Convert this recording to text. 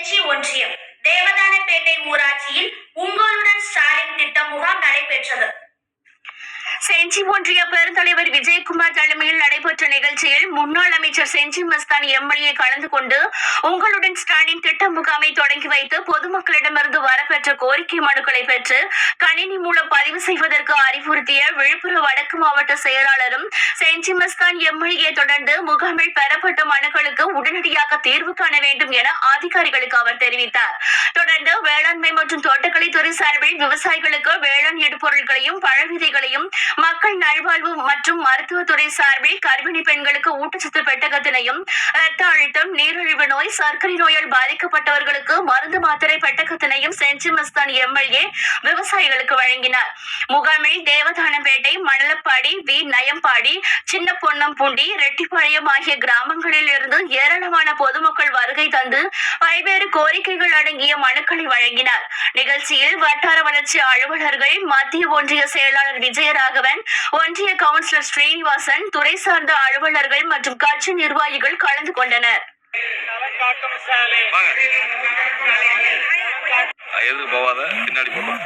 செஞ்சி ஒன்றியம் தேவதானப்பேட்டை ஊராட்சியில் உங்களுடன் ஸ்டாலின் திட்டம் முகாம் நடைபெற்றது. செஞ்சி ஒன்றிய பெருந்தலைவர் விஜயகுமார் தலைமையில் நடைபெற்ற நிகழ்ச்சியில் முன்னாள் அமைச்சர் செஞ்சி மஸ்தான் எம்எல்ஏ கலந்து கொண்டு உங்களுடன் ஸ்டாலின் திட்ட முகாமை தொடங்கி வைத்து பொதுமக்களிடமிருந்து வரப்பெற்ற கோரிக்கை மனுக்களை பெற்று கணினி மூலம் பதிவு செய்வதற்கு அறிவுறுத்திய விழுப்புரம் வடக்கு மாவட்ட செயலாளரும் செஞ்சி மஸ்தான் எம்எல்ஏ தொடர்ந்து முகாமில் பெறப்பட்ட மனுக்களுக்கு உடனடியாக தீர்வு காண வேண்டும் என அதிகாரிகளுக்கு அவர் தெரிவித்தார். தொடர்ந்து வேளாண்மை மற்றும் தோட்டக்கலைத்துறை சார்பில் விவசாயிகளுக்கு வேளாண் இடுபொருட்களையும் பழவிதைகளையும், மக்கள் நல்வாழ்வு மற்றும் மருத்துவத்துறை சார்பில் கர்ப்பிணி பெண்களுக்கு ஊட்டச்சத்து பெட்டகத்தினையும், இரத்த அழுத்தம், நீரிழிவு நோய், சர்க்கரை நோயால் பாதிக்கப்பட்டவர்களுக்கு மருந்து மாத்திரை பெட்டகத்தினையும் செஞ்சி மஸ்தான் எம்எல்ஏ விவசாயிகளுக்கு வழங்கினார். முகாமில் தேவதானப்பேட்டை, மணலப்பாடி, வி நயம்பாடி, சின்ன பொன்னம்பூண்டி, ரெட்டிப்பாளையம் ஆகிய கிராமங்களில் இருந்து ஏராளமான பொதுமக்கள் வருகை தந்து பல்வேறு கோரிக்கைகள் அடங்கிய மனுக்களை வழங்கினார். நிகழ்ச்சியில் வட்டார வளர்ச்சி அலுவலர்கள், மத்திய ஒன்றிய செயலாளர் விஜயராகவன், ஒன்றிய கவுன்சிலர் ஸ்ரீனிவாசன், துறை சார்ந்த அலுவலர்கள் மற்றும் கட்சி நிர்வாகிகள் கலந்து கொண்டனர். எதுக்கு போவாத பின்னாடி போட்டோம்.